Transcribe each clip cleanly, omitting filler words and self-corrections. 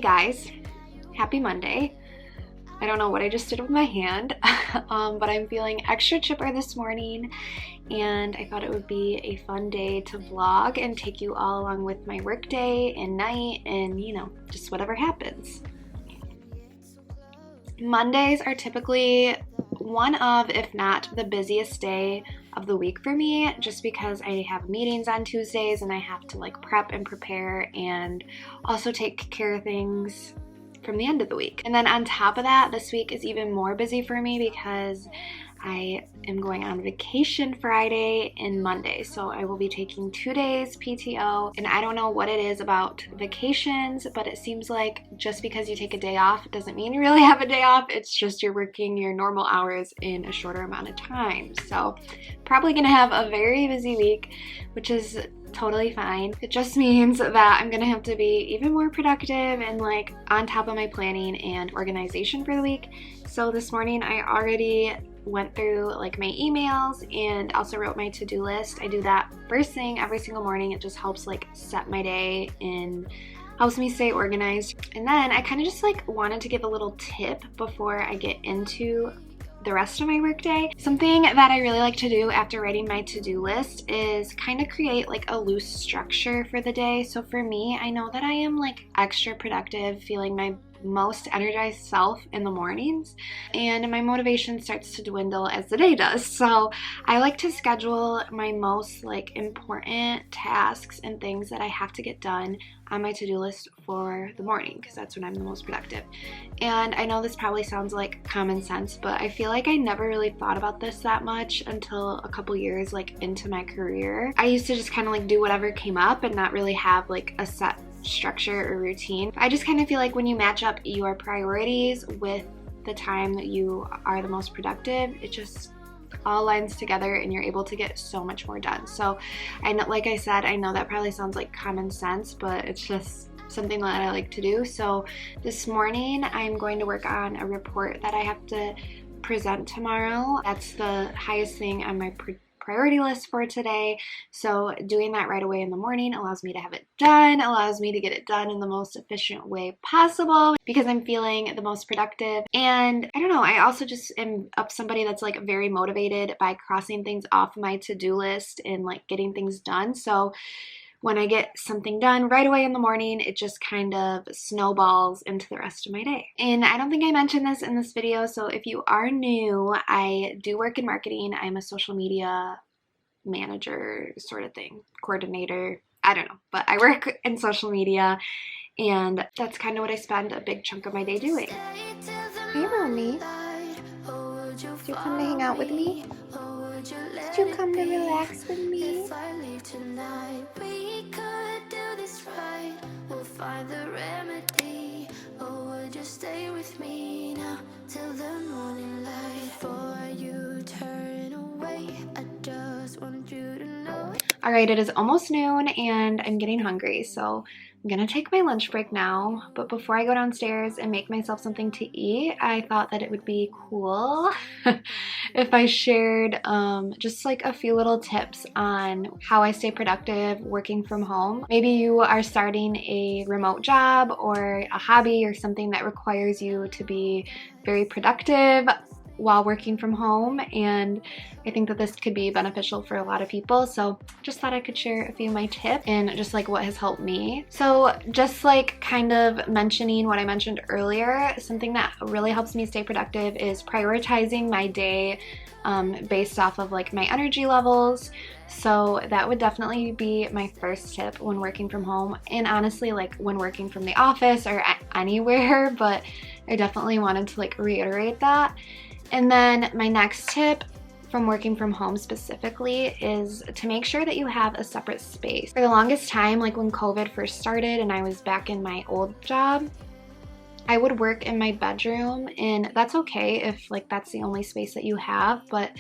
Hey guys, happy Monday. I don't know what I just did with my hand, but I'm feeling extra chipper this morning, and I thought it would be a fun day to vlog and take you all along with my work day and night and, you know, just whatever happens. Mondays are typically one of, if not the busiest day of the week for me, just because I have meetings on Tuesdays and I have to like prep and prepare and also take care of things from the end of the week. And then on top of that, this week is even more busy for me because I am going on vacation Friday and Monday. So I will be taking 2 days PTO, and I don't know what it is about vacations, but it seems like just because you take a day off, it doesn't mean you really have a day off. It's just you're working your normal hours in a shorter amount of time. So probably gonna have a very busy week, which is totally fine. It just means that I'm gonna have to be even more productive and like on top of my planning and organization for the week. So this morning I already went through like my emails and also wrote my to-do list. I do that first thing every single morning. It just helps like set my day and helps me stay organized. And then I kind of just like wanted to give a little tip before I get into the rest of my workday. Something that I really like to do after writing my to-do list is kind of create like a loose structure for the day. So for me, I know that I am like extra productive, feeling my most energized self in the mornings, and my motivation starts to dwindle as the day does. So I like to schedule my most like important tasks and things that I have to get done on my to-do list for the morning, because that's when I'm the most productive. And I know this probably sounds like common sense, but I feel like I never really thought about this that much until a couple years like into my career. I used to just kind of like do whatever came up and not really have like a set structure or routine. I just kind of feel like when you match up your priorities with the time that you are the most productive, it just all lines together and you're able to get so much more done. So I know, like I said, I know that probably sounds like common sense, but it's just something that I like to do. So this morning I'm going to work on a report that I have to present tomorrow. That's the highest thing on my priority list for today. So doing that right away in the morning allows me to have it done, allows me to get it done in the most efficient way possible because I'm feeling the most productive. And I don't know, I also just am up somebody that's like very motivated by crossing things off my to-do list and like getting things done. So when I get something done right away in the morning, it just kind of snowballs into the rest of my day. And I don't think I mentioned this in this video, so if you are new, I do work in marketing. I'm a social media manager sort of thing, coordinator, I don't know, but I work in social media, and that's kind of what I spend a big chunk of my day doing. Hey Romy, did you come to hang out with me? Did you come to relax with me? Find the remedy, or would you stay with me now till the morning light? Before you turn away, I just want you to know. Alright, it is almost noon and I'm getting hungry, so I'm gonna take my lunch break now. But before I go downstairs and make myself something to eat, I thought that it would be cool if I shared just like a few little tips on how I stay productive working from home. Maybe you are starting a remote job or a hobby or something that requires you to be very productive while working from home, and I think that this could be beneficial for a lot of people. So just thought I could share a few of my tips and just like what has helped me. So just like kind of mentioning what I mentioned earlier, something that really helps me stay productive is prioritizing my day based off of like my energy levels. So that would definitely be my first tip when working from home, and honestly like when working from the office or anywhere, but I definitely wanted to like reiterate that. And then my next tip from working from home specifically is to make sure that you have a separate space. For the longest time, like when COVID first started and I was back in my old job, I would work in my bedroom, and that's okay if like that's the only space that you have, but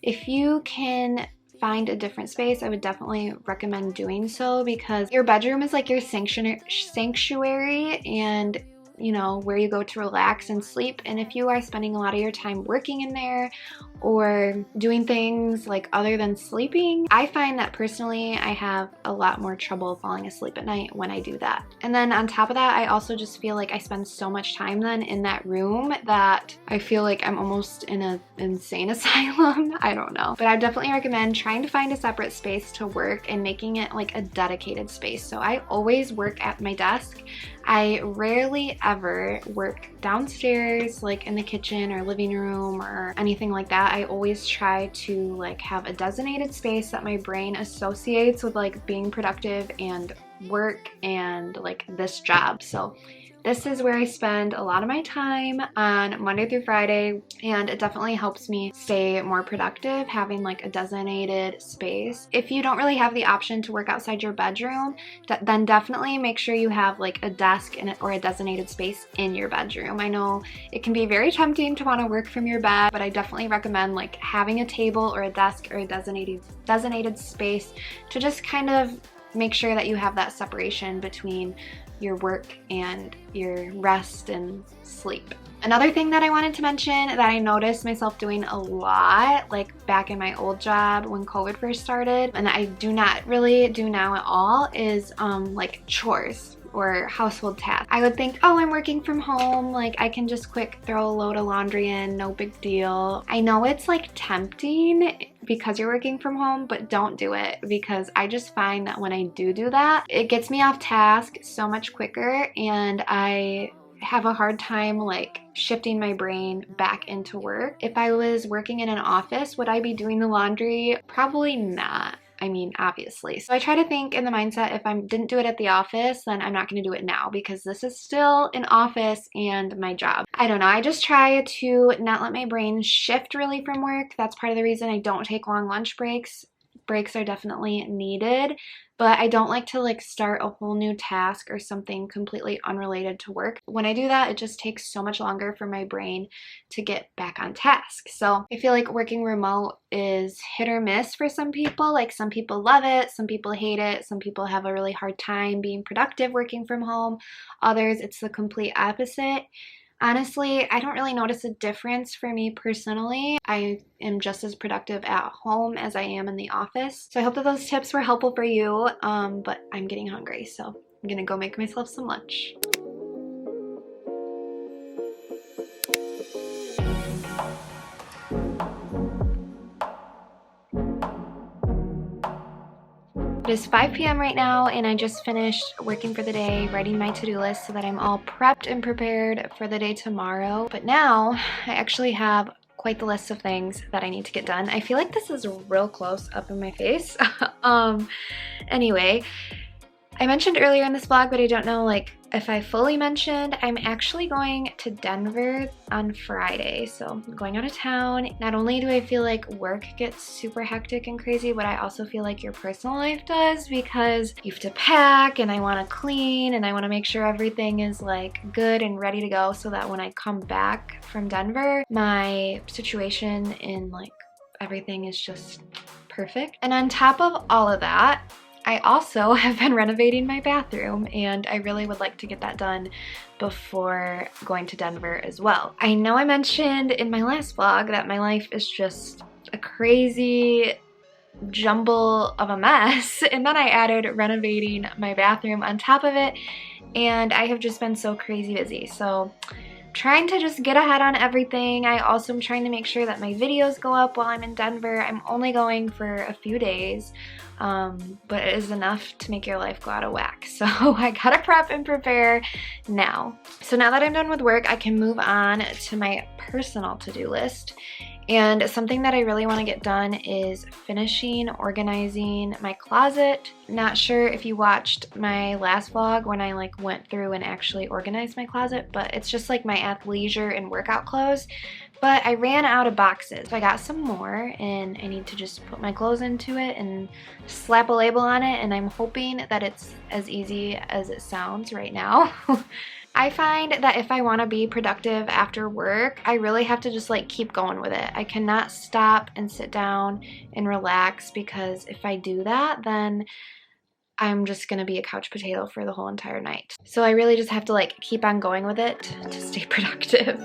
if you can find a different space, I would definitely recommend doing so, because your bedroom is like your sanctuary and you know, where you go to relax and sleep. And if you are spending a lot of your time working in there or doing things like other than sleeping, I find that personally I have a lot more trouble falling asleep at night when I do that. And then on top of that, I also just feel like I spend so much time then in that room that I feel like I'm almost in an insane asylum. I don't know. But I definitely recommend trying to find a separate space to work and making it like a dedicated space. So I always work at my desk. I rarely ever work downstairs, like in the kitchen or living room or anything like that. I always try to like have a designated space that my brain associates with like being productive and work and like this job. So this is where I spend a lot of my time on Monday through Friday, and it definitely helps me stay more productive having like a designated space. If you don't really have the option to work outside your bedroom, then definitely make sure you have like a desk or a designated space in your bedroom. I know it can be very tempting to want to work from your bed, but I definitely recommend like having a table or a desk or a designated space to just kind of make sure that you have that separation between your work and your rest and sleep. Another thing that I wanted to mention that I noticed myself doing a lot, like back in my old job when COVID first started, and I do not really do now at all, is like chores or household tasks. I would think, oh, I'm working from home, like I can just quick throw a load of laundry in, no big deal. I know it's like tempting because you're working from home, but don't do it, because I just find that when I do that, it gets me off task so much quicker, and I have a hard time like shifting my brain back into work. If I was working in an office, would I be doing the laundry? Probably not. I mean, obviously. So I try to think in the mindset, if I didn't do it at the office, then I'm not going to do it now, because this is still an office and my job. I don't know. I just try to not let my brain shift really from work. That's part of the reason I don't take long lunch breaks. Breaks are definitely needed, but I don't like to like start a whole new task or something completely unrelated to work. When I do that, it just takes so much longer for my brain to get back on task. So I feel like working remote is hit or miss for some people. Like some people love it, some people hate it, some people have a really hard time being productive working from home. Others, it's the complete opposite. Honestly, I don't really notice a difference for me personally. I am just as productive at home as I am in the office. So I hope that those tips were helpful for you, but I'm getting hungry, so I'm gonna go make myself some lunch. It is 5 p.m. right now, and I just finished working for the day, writing my to-do list so that I'm all prepped and prepared for the day tomorrow. But now I actually have quite the list of things that I need to get done. I feel like this is real close up in my face. Anyway, I mentioned earlier in this vlog, but I don't know like if I fully mentioned, I'm actually going to Denver on Friday. So I'm going out of town. Not only do I feel like work gets super hectic and crazy, but I also feel like your personal life does, because you have to pack, and I want to clean, and I want to make sure everything is like good and ready to go, so that when I come back from Denver, my situation in like everything is just perfect. And on top of all of that, I also have been renovating my bathroom, and I really would like to get that done before going to Denver as well. I know I mentioned in my last vlog that my life is just a crazy jumble of a mess, and then I added renovating my bathroom on top of it, and I have just been so crazy busy. So trying to just get ahead on everything. I also am trying to make sure that my videos go up while I'm in Denver. I'm only going for a few days, but it is enough to make your life go out of whack. So I gotta prep and prepare now. So now that I'm done with work, I can move on to my personal to-do list. And something that I really want to get done is finishing organizing my closet. Not sure if you watched my last vlog when I like went through and actually organized my closet, but it's just like my athleisure and workout clothes. But I ran out of boxes. So I got some more, and I need to just put my clothes into it and slap a label on it, and I'm hoping that it's as easy as it sounds right now. I find that if I want to be productive after work, I really have to just like keep going with it. I cannot stop and sit down and relax, because if I do that, then I'm just gonna be a couch potato for the whole entire night. So I really just have to like keep on going with it to stay productive.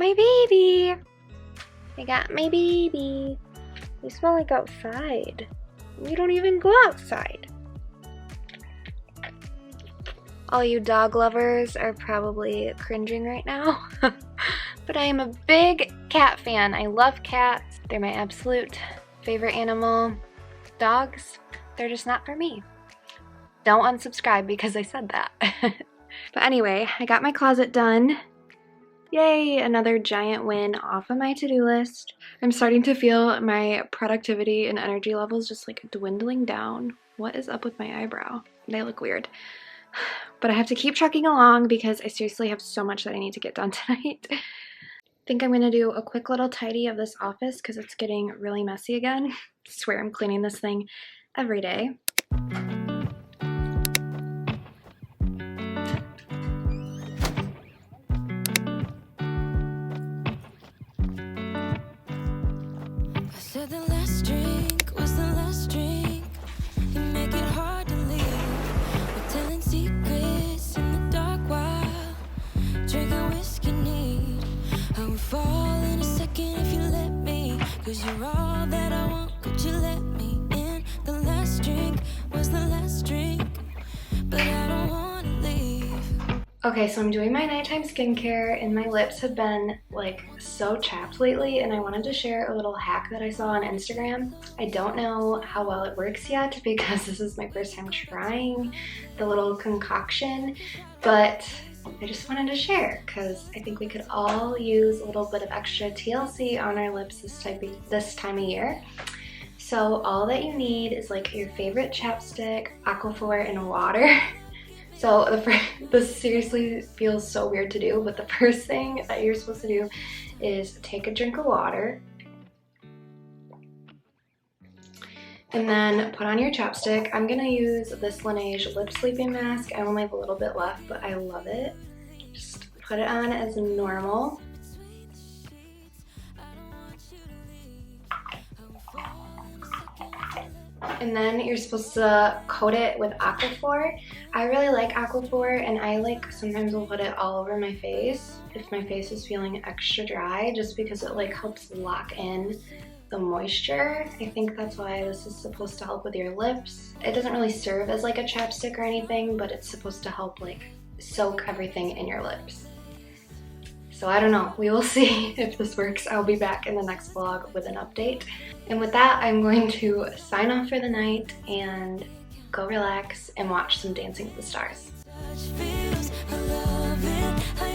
my baby. I got my baby. You smell like outside. You don't even go outside. All you dog lovers are probably cringing right now. But I am a big cat fan. I love cats. They're my absolute favorite animal. Dogs, they're just not for me. Don't unsubscribe because I said that. But anyway, I got my closet done. Yay, another giant win off of my to-do list. I'm starting to feel my productivity and energy levels just like dwindling down. What is up with my eyebrow? They look weird. But I have to keep trucking along because I seriously have so much that I need to get done tonight. I think I'm gonna do a quick little tidy of this office because it's getting really messy again. I swear I'm cleaning this thing every day. Said the last drink was the last drink. You make it hard to leave. We're telling secrets in the dark while drinking whiskey neat. I would fall in a second if you let me, 'cause you're all that I want. Could you let me in? The last drink was the last drink, but I don't wanna leave. Okay, so I'm doing my nighttime skincare and my lips have been like so chapped lately, and I wanted to share a little hack that I saw on Instagram. I don't know how well it works yet because this is my first time trying the little concoction, but I just wanted to share because I think we could all use a little bit of extra TLC on our lips this time of year. So all that you need is like your favorite chapstick, Aquaphor, and water. So this seriously feels so weird to do, but the first thing that you're supposed to do is take a drink of water and then put on your chapstick. I'm gonna use this Laneige lip sleeping mask. I only have a little bit left, but I love it. Just put it on as normal. And then you're supposed to coat it with Aquaphor. I really like Aquaphor, and I sometimes will put it all over my face if my face is feeling extra dry, just because it like helps lock in the moisture. I think that's why this is supposed to help with your lips. It doesn't really serve as like a chapstick or anything, but it's supposed to help like soak everything in your lips. So I don't know, we will see if this works. I'll be back in the next vlog with an update. And with that, I'm going to sign off for the night and go relax and watch some Dancing with the Stars. I love it.